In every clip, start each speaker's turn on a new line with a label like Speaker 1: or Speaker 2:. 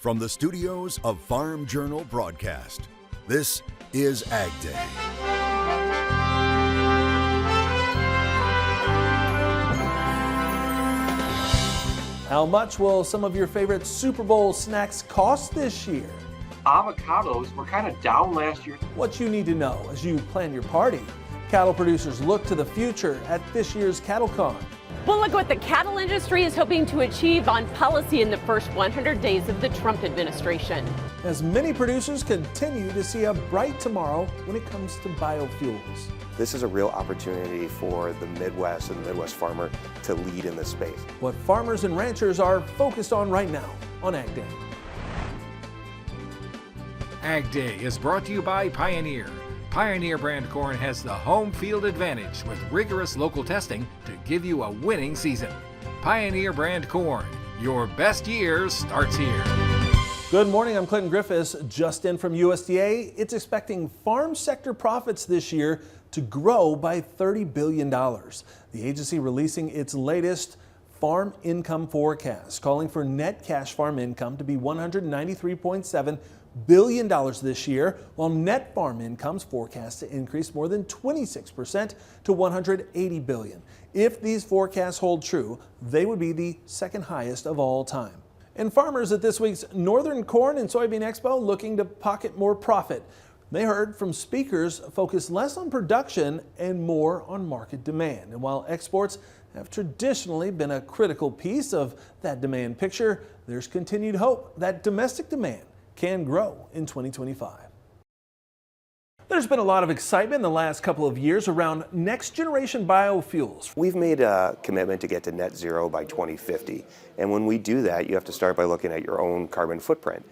Speaker 1: From the studios of Farm Journal Broadcast, this is AgDay.
Speaker 2: How much will some of your favorite Super Bowl snacks cost this year?
Speaker 3: Avocados were kind of down last year.
Speaker 2: What you need to know as you plan your party. Cattle producers look to the future at this year's CattleCon.
Speaker 4: Well, look what the cattle industry is hoping to achieve on policy in the first 100 days of the Trump administration.
Speaker 2: As many producers continue to see a bright tomorrow when it comes to biofuels.
Speaker 5: This is a real opportunity for the Midwest and the Midwest farmer to lead in this space.
Speaker 2: What farmers and ranchers are focused on right now on AgDay.
Speaker 6: AgDay is brought to you by Pioneer. Pioneer brand corn has the home field advantage with rigorous local testing to give you a winning season. Pioneer brand corn, your best year starts here.
Speaker 2: Good morning, I'm Clinton Griffiths. Just in from USDA, it's expecting farm sector profits this year to grow by $30 billion. The agency releasing its latest farm income forecast, calling for net cash farm income to be $193.7 billion this year, while net farm income's forecast to increase more than 26% to $180 billion. If these forecasts hold true, they would be the second highest of all time. And farmers at this week's Northern Corn and Soybean Expo looking to pocket more profit. They heard from speakers focus less on production and more on market demand. And while exports have traditionally been a critical piece of that demand picture, there's continued hope that domestic demand can grow in 2025. There's been a lot of excitement in the last couple of years around next generation biofuels.
Speaker 5: We've made a commitment to get to net zero by 2050. And when we do that, you have to start by looking at your own carbon footprint.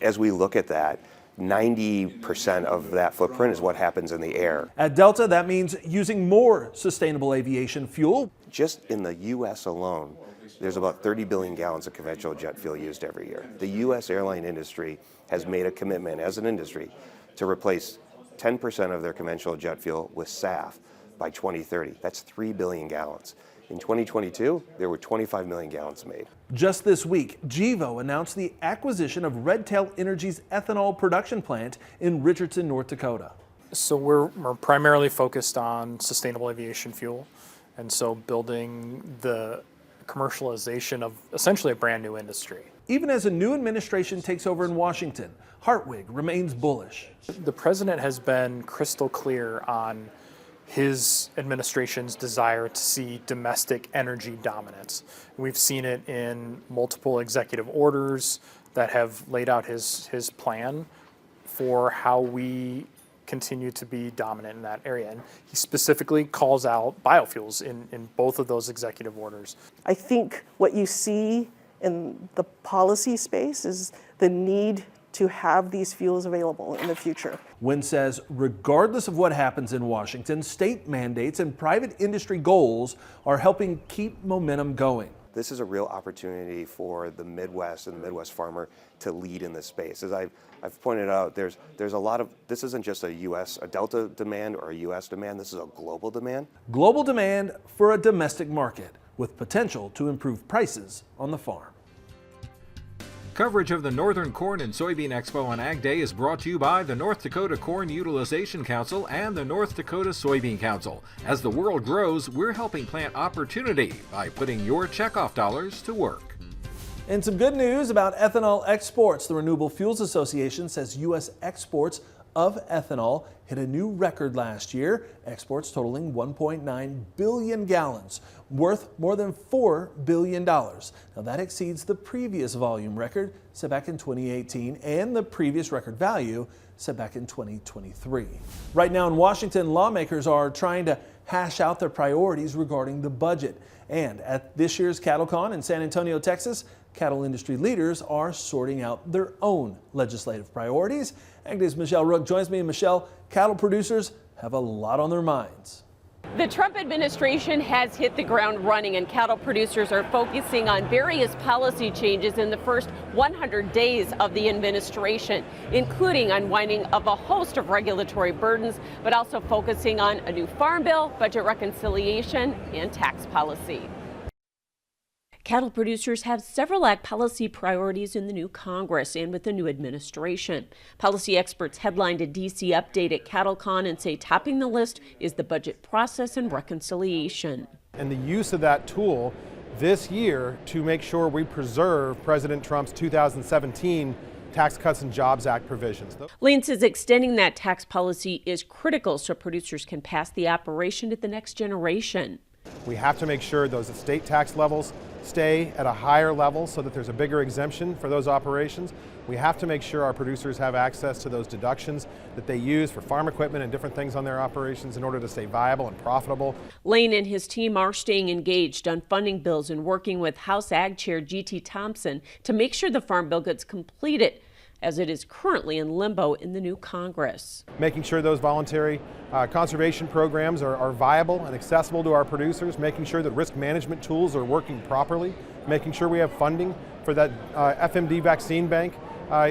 Speaker 5: As we look at that, 90% of that footprint is what happens in the air.
Speaker 2: At Delta, that means using more sustainable aviation fuel.
Speaker 5: Just in the U.S. alone, there's about 30 billion gallons of conventional jet fuel used every year. The U.S. airline industry has made a commitment as an industry to replace 10% of their conventional jet fuel with SAF by 2030. That's 3 billion gallons. In 2022, there were 25 million gallons made.
Speaker 2: Just this week, Gevo announced the acquisition of Redtail Energy's ethanol production plant in Richardson, North Dakota.
Speaker 7: So we're primarily focused on sustainable aviation fuel, and so building the commercialization of essentially a brand new industry.
Speaker 2: Even as a new administration takes over in Washington, Hartwig remains bullish.
Speaker 7: The president has been crystal clear on his administration's desire to see domestic energy dominance. We've seen it in multiple executive orders that have laid out his plan for how we continue to be dominant in that area. And he specifically calls out biofuels in both of those executive orders.
Speaker 8: I think what you see in the policy space is the need to have these fuels available in the future.
Speaker 2: Wynn says regardless of what happens in Washington, state mandates and private industry goals are helping keep momentum going.
Speaker 5: This is a real opportunity for the Midwest and the Midwest farmer to lead in this space. As I've pointed out, there's a lot of, this isn't just a Delta demand or a U.S. demand, this is a global demand.
Speaker 2: Global demand for a domestic market with potential to improve prices on the farm.
Speaker 6: Coverage of the Northern Corn and Soybean Expo on AgDay is brought to you by the North Dakota Corn Utilization Council and the North Dakota Soybean Council. As the world grows, we're helping plant opportunity by putting your checkoff dollars to work.
Speaker 2: And some good news about ethanol exports. The Renewable Fuels Association says U.S. exports of ethanol hit a new record last year, exports totaling 1.9 billion gallons, worth more than $4 billion. Now that exceeds the previous volume record set back in 2018 and the previous record value set back in 2023. Right now in Washington, lawmakers are trying to hash out their priorities regarding the budget. And at this year's CattleCon in San Antonio, Texas, cattle industry leaders are sorting out their own legislative priorities. AgDay's Michelle Rook joins me. Michelle, cattle producers have a lot on their minds.
Speaker 4: The Trump administration has hit the ground running, and cattle producers are focusing on various policy changes in the first 100 days of the administration, including unwinding of a host of regulatory burdens, but also focusing on a new farm bill, budget reconciliation, and tax policy. Cattle producers have several ag policy priorities in the new Congress and with the new administration. Policy experts headlined a D.C. update at CattleCon and say topping the list is the budget process and reconciliation.
Speaker 9: And the use of that tool this year to make sure we preserve President Trump's 2017 Tax Cuts and Jobs Act provisions.
Speaker 4: Lane says extending that tax policy is critical so producers can pass the operation to the next generation.
Speaker 9: We have to make sure those estate tax levels stay at a higher level so that there's a bigger exemption for those operations. We have to make sure our producers have access to those deductions that they use for farm equipment and different things on their operations in order to stay viable and profitable.
Speaker 4: Lane and his team are staying engaged on funding bills and working with House Ag Chair G.T. Thompson to make sure the Farm Bill gets completed, as it is currently in limbo in the new Congress.
Speaker 9: Making sure those voluntary conservation programs are viable and accessible to our producers, making sure that risk management tools are working properly, making sure we have funding for that FMD vaccine bank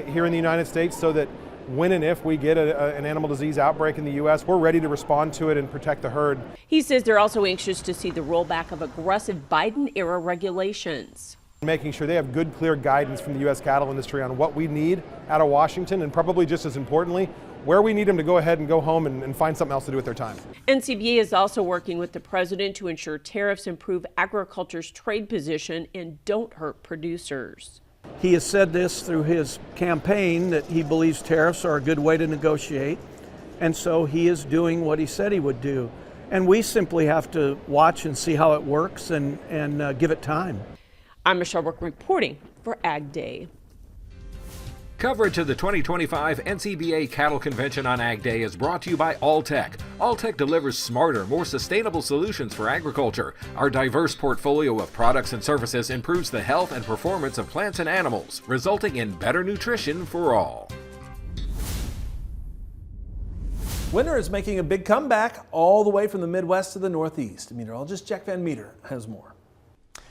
Speaker 9: here in the United States so that when and if we get an animal disease outbreak in the U.S., we're ready to respond to it and protect the herd.
Speaker 4: He says they're also anxious to see the rollback of aggressive Biden-era regulations.
Speaker 9: Making sure they have good, clear guidance from the U.S. cattle industry on what we need out of Washington, and probably just as importantly, where we need them to go ahead and go home and find something else to do with their time.
Speaker 4: NCBA is also working with the president to ensure tariffs improve agriculture's trade position and don't hurt producers.
Speaker 10: He has said this through his campaign that he believes tariffs are a good way to negotiate, and so he is doing what he said he would do. And we simply have to watch and see how it works and give it time.
Speaker 4: I'm Michelle Rook reporting for AgDay.
Speaker 6: Coverage of the 2025 NCBA Cattle Convention on AgDay is brought to you by Alltech. Alltech delivers smarter, more sustainable solutions for agriculture. Our diverse portfolio of products and services improves the health and performance of plants and animals, resulting in better nutrition for all.
Speaker 2: Winter is making a big comeback all the way from the Midwest to the Northeast. Meteorologist Jack Van Meter has more.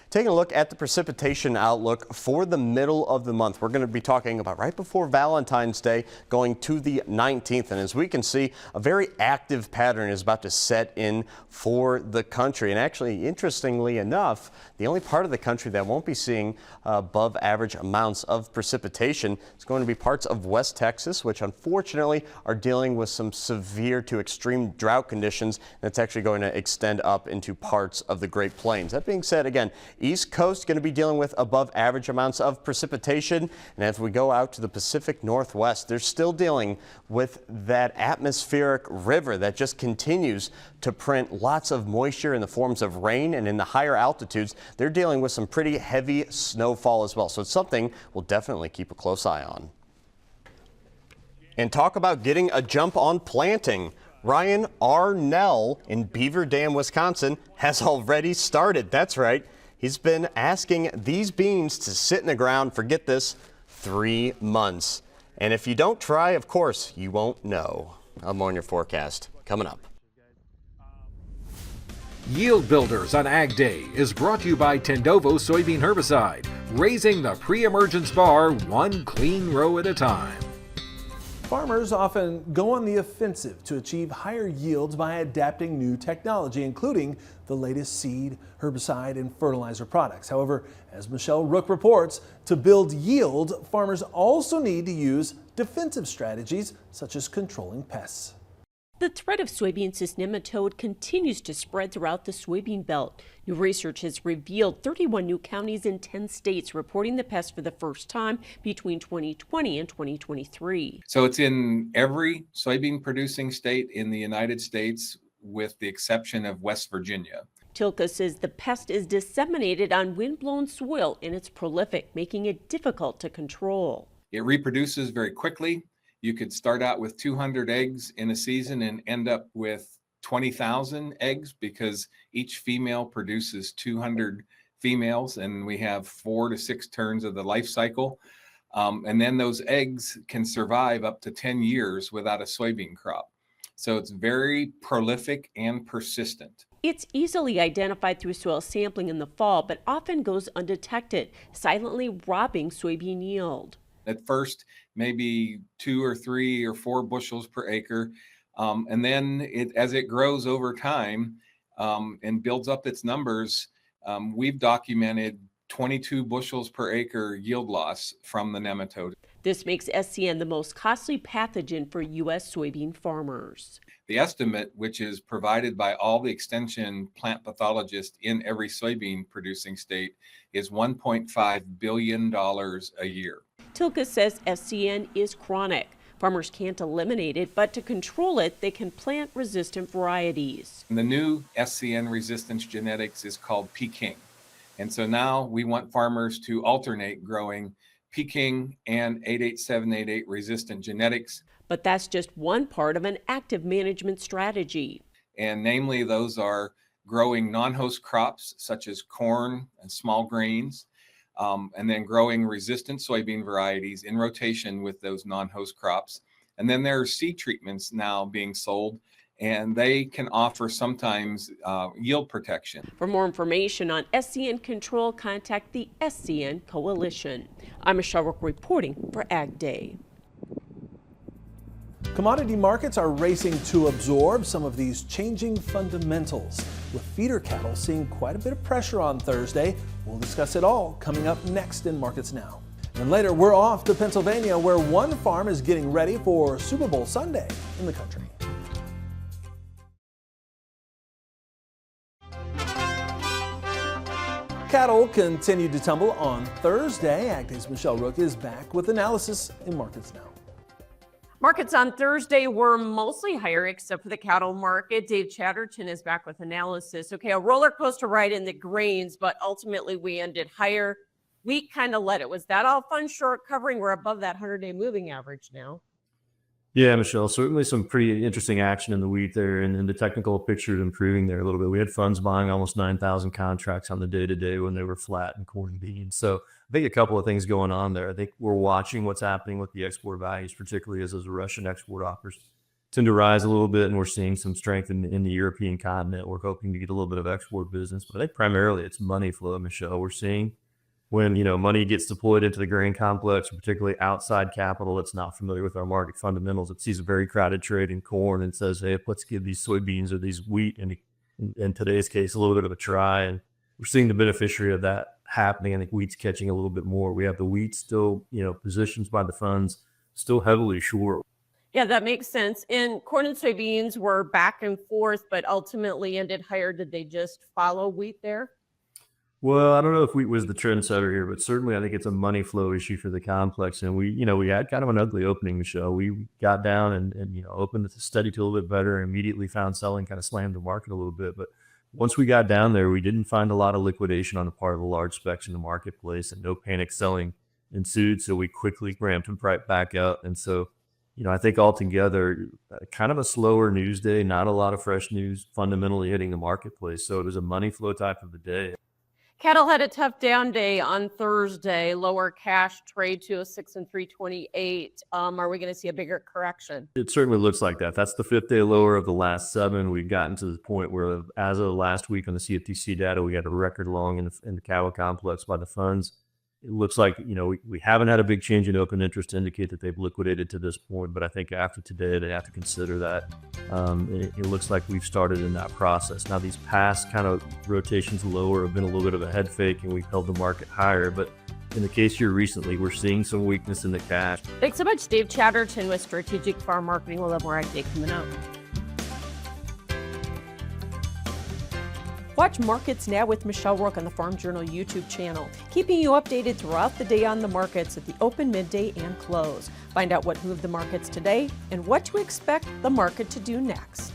Speaker 11: Taking a look at the precipitation outlook for the middle of the month. We're going to be talking about right before Valentine's Day going to the 19th. And as we can see, a very active pattern is about to set in for the country. And actually, interestingly enough, the only part of the country that won't be seeing above average amounts of precipitation is going to be parts of West Texas, which unfortunately are dealing with some severe to extreme drought conditions. That's actually going to extend up into parts of the Great Plains. That being said, again, East Coast going to be dealing with above average amounts of precipitation. And as we go out to the Pacific Northwest, they're still dealing with that atmospheric river that just continues to print lots of moisture in the forms of rain. And in the higher altitudes, they're dealing with some pretty heavy snowfall as well. So it's something we'll definitely keep a close eye on. And talk about getting a jump on planting. Ryan Arnell in Beaver Dam, Wisconsin has already started. That's right. He's been asking these beans to sit in the ground for, get this, 3 months. And if you don't try, of course, you won't know. I'm on your forecast coming up.
Speaker 6: Yield Builders on AgDay is brought to you by Tendovo Soybean Herbicide, raising the pre-emergence bar one clean row at a time.
Speaker 2: Farmers often go on the offensive to achieve higher yields by adapting new technology, including the latest seed, herbicide, and fertilizer products. However, as Michelle Rook reports, to build yield, farmers also need to use defensive strategies such as controlling pests.
Speaker 4: The threat of soybean cyst nematode continues to spread throughout the soybean belt. New research has revealed 31 new counties in 10 states reporting the pest for the first time between 2020 and 2023.
Speaker 12: So it's in every soybean producing state in the United States, with the exception of West Virginia.
Speaker 4: Tilka says the pest is disseminated on windblown soil and it's prolific, making it difficult to control.
Speaker 12: It reproduces very quickly. You could start out with 200 eggs in a season and end up with 20,000 eggs because each female produces 200 females, and we have 4 to 6 turns of the life cycle. And then those eggs can survive up to 10 years without a soybean crop. So it's very prolific and persistent.
Speaker 4: It's easily identified through soil sampling in the fall, but often goes undetected, silently robbing soybean yield.
Speaker 12: At first, maybe 2 or 3 or 4 bushels per acre. And then as it grows over time and builds up its numbers, we've documented 22 bushels per acre yield loss from the nematode.
Speaker 4: This makes SCN the most costly pathogen for U.S. soybean farmers.
Speaker 12: The estimate, which is provided by all the extension plant pathologists in every soybean producing state, is $1.5 billion a year.
Speaker 4: Tilka says SCN is chronic. Farmers can't eliminate it, but to control it, they can plant resistant varieties.
Speaker 12: And the new SCN resistance genetics is called Peking. And so now we want farmers to alternate growing Peking and 88788 resistant genetics.
Speaker 4: But that's just one part of an active management strategy.
Speaker 12: And namely, those are growing non-host crops such as corn and small grains, and then growing resistant soybean varieties in rotation with those non-host crops. And then there are seed treatments now being sold, and they can offer sometimes yield protection.
Speaker 4: For more information on SCN control, contact the SCN Coalition. I'm Michelle Rook reporting for AgDay.
Speaker 2: Commodity markets are racing to absorb some of these changing fundamentals, with feeder cattle seeing quite a bit of pressure on Thursday. We'll discuss it all coming up next in Markets Now. And later, we're off to Pennsylvania, where one farm is getting ready for Super Bowl Sunday in the country. Cattle continued to tumble on Thursday. AgDay's Michelle Rook is back with analysis in Markets Now.
Speaker 4: Markets on Thursday were mostly higher except for the cattle market. Dave Chatterton is back with analysis. Okay, a roller coaster ride in the grains, but ultimately we ended higher. Wheat kind of led it. Was that all fun short covering? We're above that 100-day moving average now.
Speaker 13: Yeah, Michelle, certainly some pretty interesting action in the wheat there, and the technical picture is improving there a little bit. We had funds buying almost 9,000 contracts on the day-to-day when they were flat in corn and beans. So I think a couple of things going on there. I think we're watching what's happening with the export values, particularly as those Russian export offers tend to rise a little bit, and we're seeing some strength in the European continent. We're hoping to get a little bit of export business, but I think primarily it's money flow, Michelle. We're seeing when money gets deployed into the grain complex, particularly outside capital that's not familiar with our market fundamentals, it sees a very crowded trade in corn and says, hey, let's give these soybeans or these wheat, and in today's case, a little bit of a try. And we're seeing the beneficiary of that happening. I think wheat's catching a little bit more. We have the wheat still, positions by the funds still heavily short.
Speaker 4: Yeah, that makes sense. And corn and soybeans were back and forth, but ultimately ended higher. Did they just follow wheat there?
Speaker 13: Well, I don't know if wheat was the trendsetter here, but certainly I think it's a money flow issue for the complex. And we had kind of an ugly opening, Michelle. We got down and opened to steady to a little bit better, and immediately found selling kind of slammed the market a little bit. But once we got down there, we didn't find a lot of liquidation on the part of the large specs in the marketplace, and no panic selling ensued. So we quickly ramped them right back up. And so, I think altogether, kind of a slower news day, not a lot of fresh news fundamentally hitting the marketplace. So it was a money flow type of a day.
Speaker 4: Cattle had a tough down day on Thursday. Lower cash trade 206 and 328. Are we going to see a bigger correction?
Speaker 13: It certainly looks like that. That's the fifth day lower of the last 7. We've gotten to the point where, as of last week on the CFTC data, we had a record long in the cattle complex by the funds. It looks like, we haven't had a big change in open interest to indicate that they've liquidated to this point, but I think after today, they have to consider that. It looks like we've started in that process. Now, these past kind of rotations lower have been a little bit of a head fake, and we've held the market higher, but in the case here recently, we're seeing some weakness in the cash.
Speaker 4: Thanks so much, Dave Chatterton with Strategic Farm Marketing. We'll have more AgDay coming up. Watch Markets Now with Michelle Rook on the Farm Journal YouTube channel, keeping you updated throughout the day on the markets at the open, midday, and close. Find out what moved the markets today and what to expect the market to do next.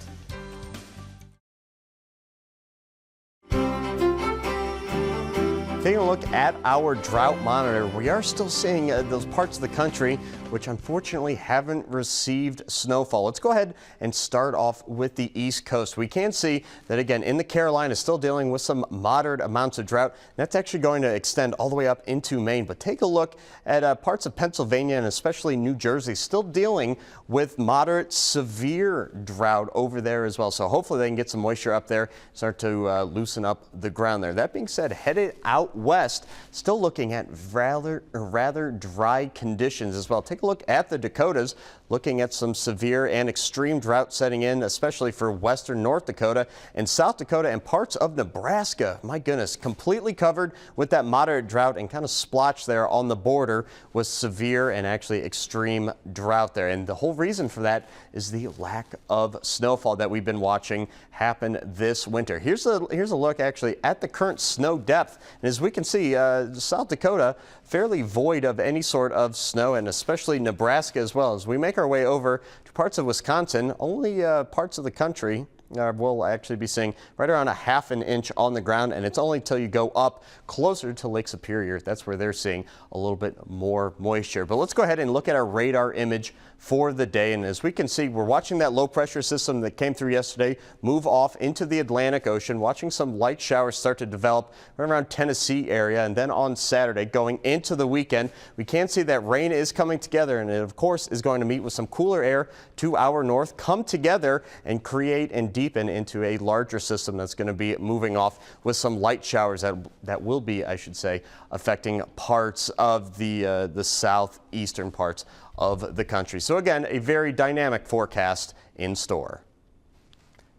Speaker 11: Taking a look at our drought monitor, we are still seeing those parts of the country which unfortunately haven't received snowfall. Let's go ahead and start off with the East Coast. We can see that, again, in the Carolinas, still dealing with some moderate amounts of drought. That's actually going to extend all the way up into Maine. But take a look at parts of Pennsylvania and especially New Jersey, still dealing with moderate, severe drought over there as well. So hopefully they can get some moisture up there, start to loosen up the ground there. That being said, headed out west, still looking at rather dry conditions as well. Take a look at the Dakotas, looking at some severe and extreme drought setting in, especially for western North Dakota and South Dakota and parts of Nebraska. My goodness, completely covered with that moderate drought and kind of splotched there on the border with severe and actually extreme drought there. And the whole reason for that is the lack of snowfall that we've been watching happen this winter. Here's a look actually at the current snow depth. And as we can see, South Dakota fairly void of any sort of snow, and especially Nebraska as well. As we make our way over to parts of Wisconsin, only parts of the country we'll actually be seeing right around a ½ inch on the ground, and it's only till you go up closer to Lake Superior. That's where they're seeing a little bit more moisture. But let's go ahead and look at our radar image for the day. And as we can see, we're watching that low pressure system that came through yesterday move off into the Atlantic Ocean, watching some light showers start to develop right around Tennessee area. And then on Saturday, going into the weekend, we can see that rain is coming together, and it of course is going to meet with some cooler air to our north, come together and create and deepen into a larger system that's going to be moving off with some light showers that will be, I should say, affecting parts of the southeastern parts of the country. So again, a very dynamic forecast in store.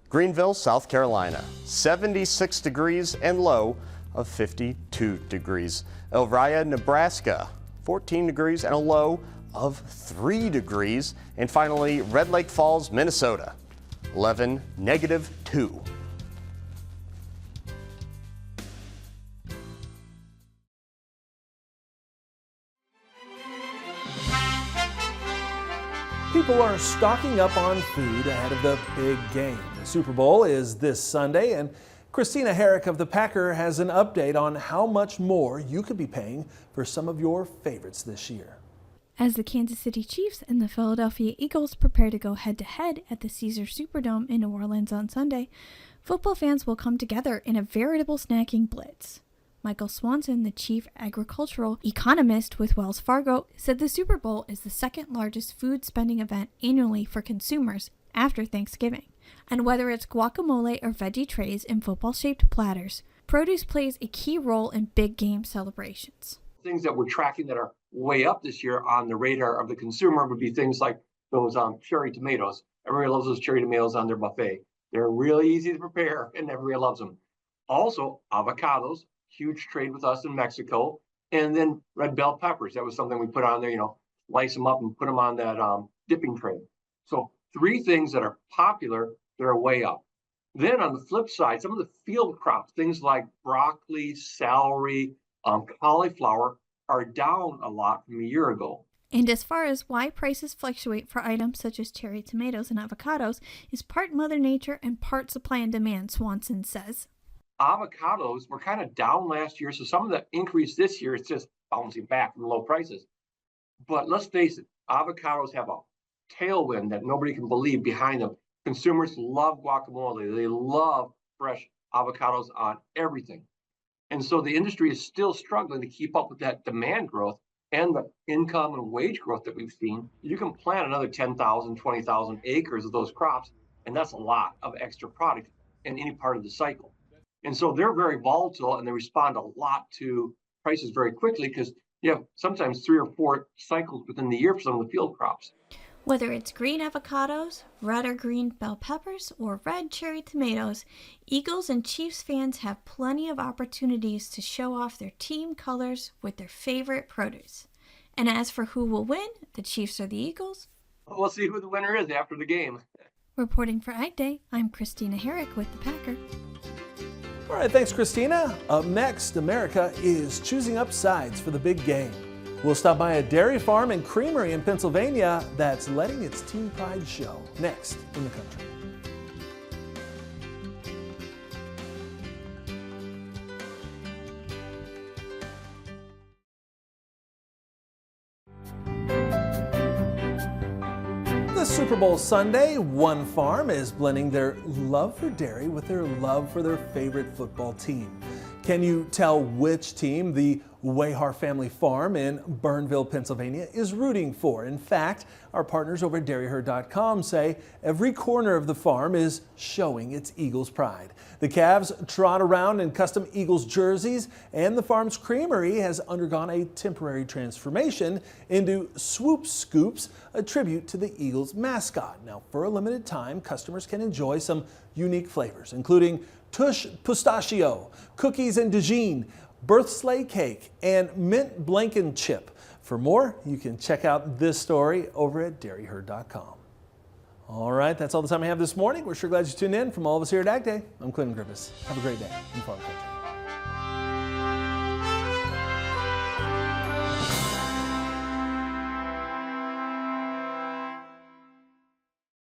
Speaker 11: Greenville, South Carolina, 76 degrees and low of 52 degrees. Elraya, Nebraska, 14 degrees and a low of 3 degrees. And finally, Red Lake Falls, Minnesota, -2.
Speaker 2: People are stocking up on food ahead of the big game. The Super Bowl is this Sunday, and Christina Herrick of the Packer has an update on how much more you could be paying for some of your favorites this year.
Speaker 14: As the Kansas City Chiefs and the Philadelphia Eagles prepare to go head-to-head at the Caesars Superdome in New Orleans on Sunday, football fans will come together in a veritable snacking blitz. Michael Swanson, the chief agricultural economist with Wells Fargo, said the Super Bowl is the second largest food spending event annually for consumers after Thanksgiving. And whether it's guacamole or veggie trays in football-shaped platters, produce plays a key role in big game celebrations.
Speaker 3: Things that we're tracking that are way up this year on the radar of the consumer would be things like those cherry tomatoes. Everybody loves those cherry tomatoes on their buffet. They're really easy to prepare and everybody loves them. Also, avocados, huge trade with us in Mexico. And then red bell peppers. That was something we put on there, slice them up and put them on that dipping tray. So 3 things that are popular that are way up. Then on the flip side, some of the field crops, things like broccoli, celery, cauliflower are down a lot from a year ago.
Speaker 14: And as far as why prices fluctuate for items such as cherry tomatoes and avocados is part Mother Nature and part supply and demand, Swanson says.
Speaker 3: Avocados were kind of down last year, so some of the increase this year is just bouncing back from low prices. But let's face it, avocados have a tailwind that nobody can believe behind them. Consumers love guacamole. They love fresh avocados on everything. And so the industry is still struggling to keep up with that demand growth and the income and wage growth that we've seen. You can plant another 10,000, 20,000 acres of those crops, and that's a lot of extra product in any part of the cycle. And so they're very volatile and they respond a lot to prices very quickly because you have sometimes 3 or 4 cycles within the year for some of the field crops.
Speaker 14: Whether it's green avocados, red or green bell peppers, or red cherry tomatoes, Eagles and Chiefs fans have plenty of opportunities to show off their team colors with their favorite produce. And as for who will win, the Chiefs or the Eagles?
Speaker 3: We'll see who the winner is after the game.
Speaker 14: Reporting for AgDay, I'm Christina Herrick with the Packer.
Speaker 2: All right, thanks, Christina. Up next, America is choosing up sides for the big game. We'll stop by a dairy farm and creamery in Pennsylvania that's letting its team pride show. Next in the country. This Super Bowl Sunday, one farm is blending their love for dairy with their love for their favorite football team. Can you tell which team the Wayhar Family Farm in Burnville, Pennsylvania is rooting for. In fact, our partners over at dairyherd.com say every corner of the farm is showing its Eagles pride. The calves trot around in custom Eagles jerseys, and the farm's creamery has undergone a temporary transformation into Swoop Scoops, a tribute to the Eagles mascot. Now, for a limited time, customers can enjoy some unique flavors, including Tush Pistachio, Cookies and Dijon, Birth Sleigh Cake, and Mint Blanken Chip. For more, you can check out this story over at dairyherd.com. All right, that's all the time I have this morning. We're sure glad you tuned in. From all of us here at AgDay, I'm Clinton Griffiths. Have a great day in Farm Country.